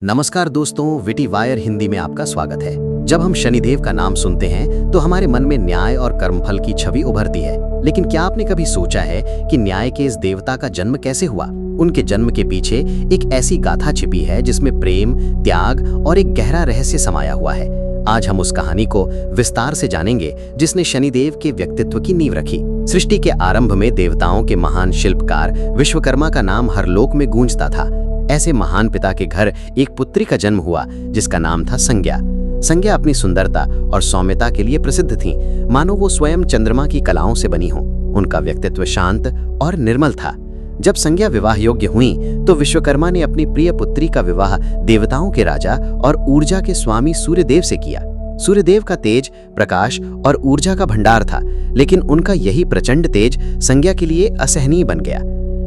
नमस्कार दोस्तों, witty wire Hindi में आपका स्वागत है। जब हम शनिदेव का नाम सुनते हैं तो हमारे मन में न्याय और कर्मफल की छवि उभरती है। लेकिन क्या आपने कभी सोचा है कि न्याय के इस देवता का जन्म कैसे हुआ? उनके जन्म के पीछे एक ऐसी गाथा छिपी है जिसमें प्रेम, त्याग और एक गहरा रहस्य समाया हुआ है। आज हम उस कहानी को विस्तार से जानेंगे जिसने शनिदेव के व्यक्तित्व की नींव रखी। सृष्टि के आरंभ में देवताओं के महान शिल्पकार विश्वकर्मा का नाम हर लोक में गूंजता था। ऐसे महान पिता के घर एक पुत्री का जन्म हुआ जिसका नाम था संज्ञा। संज्ञा अपनी सुंदरता और सौम्यता के लिए प्रसिद्ध थीं, मानो वो स्वयं चंद्रमा की कलाओं से बनी हों। उनका व्यक्तित्व शांत और निर्मल था। जब संज्ञा विवाह योग्य हुई तो विश्वकर्मा ने अपनी प्रिय पुत्री का विवाह देवताओं के राजा और ऊर्जा के स्वामी सूर्यदेव से किया। सूर्यदेव का तेज, प्रकाश और ऊर्जा का भंडार था, लेकिन उनका यही प्रचंड तेज संज्ञा के लिए असहनीय बन गया।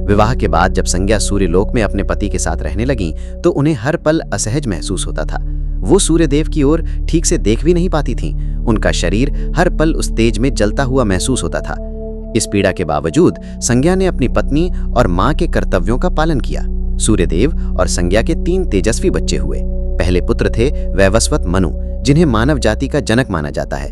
विवाह के बाद जब संज्ञा सूर्यलोक में अपने पति के साथ रहने लगी तो उन्हें हर पल असहज महसूस होता था। वो सूर्यदेव की ओर ठीक से देख भी नहीं पाती थीं। उनका शरीर हर पल उस तेज में जलता हुआ महसूस होता था। इस पीड़ा के बावजूद संज्ञा ने अपनी पत्नी और मां के कर्तव्यों का पालन किया। सूर्यदेव और संज्ञा के 3 तेजस्वी बच्चे हुए। पहले पुत्र थे वैवस्वत मनु, जिन्हें मानव जाति का जनक माना जाता है।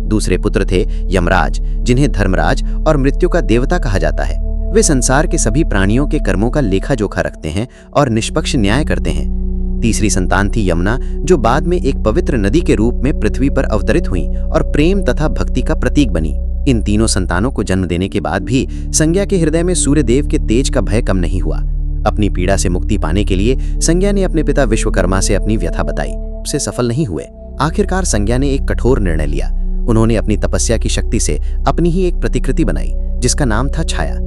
दूसरे पुत्र थे यमराज, जिन्हें धर्मराज और मृत्यु का देवता कहा जाता है। वे संसार के सभी प्राणियों के कर्मों का लेखा जोखा रखते हैं और निष्पक्ष न्याय करते हैं। तीसरी संतान थी यमुना, जो बाद में एक पवित्र नदी के रूप में पृथ्वी पर अवतरित हुई और प्रेम तथा भक्ति का प्रतीक बनी। इन तीनों संतानों को जन्म देने के बाद भी संज्ञा के हृदय में सूर्यदेव के तेज का भय कम नहीं हुआ। अपनी पीड़ा से मुक्ति पाने के लिए संज्ञा ने अपने पिता विश्वकर्मा से अपनी व्यथा बताई। उससे सफल नहीं हुए। आखिरकार संज्ञा ने एक कठोर निर्णय लिया। उन्होंने अपनी तपस्या की शक्ति से अपनी ही एक प्रतिकृति बनाई जिसका नाम था छाया।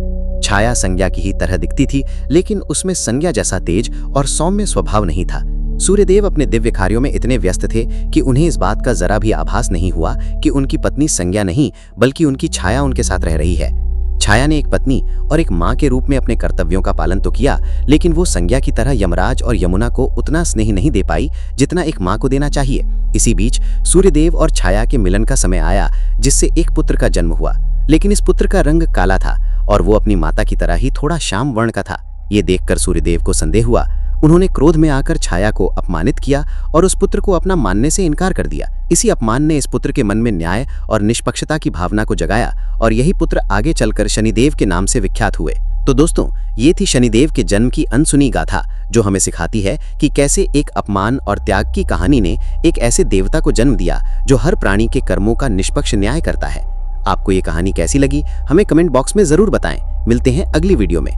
छाया संज्ञा की ही तरह दिखती थी, लेकिन उसमें संज्ञा जैसा तेज और सौम्य स्वभाव नहीं था। सूर्यदेव अपने दिव्य कार्यों में इतने व्यस्त थे कि उन्हें इस बात का जरा भी आभास नहीं हुआ कि उनकी पत्नी संज्ञा नहीं बल्कि उनकी छाया उनके साथ रह रही है। छाया ने एक पत्नी और एक मां के रूप में अपने कर्तव्यों का पालन तो किया, लेकिन वो संज्ञा की तरह यमराज और यमुना को उतना स्नेह नहीं दे पाई जितना एक मां को देना चाहिए। इसी बीच सूर्यदेव और छाया के मिलन का समय आया, जिससे एक पुत्र का जन्म हुआ। लेकिन इस पुत्र का रंग काला था और वो अपनी माता की तरह ही थोड़ा श्याम वर्ण का था। ये देखकर सूर्यदेव को संदेह हुआ। उन्होंने क्रोध में आकर छाया को अपमानित किया और उस पुत्र को अपना मानने से इनकार कर दिया। इसी अपमान ने इस पुत्र के मन में न्याय और निष्पक्षता की भावना को जगाया और यही पुत्र आगे चलकर शनिदेव के नाम से विख्यात हुए। तो दोस्तों, ये थी शनिदेव के जन्म की अनसुनी गाथा, जो हमें सिखाती है कि कैसे एक अपमान और त्याग की कहानी ने एक ऐसे देवता को जन्म दिया जो हर प्राणी के कर्मों का निष्पक्ष न्याय करता है। आपको ये कहानी कैसी लगी, हमें कमेंट बॉक्स में जरूर बताएं। मिलते हैं अगली वीडियो में।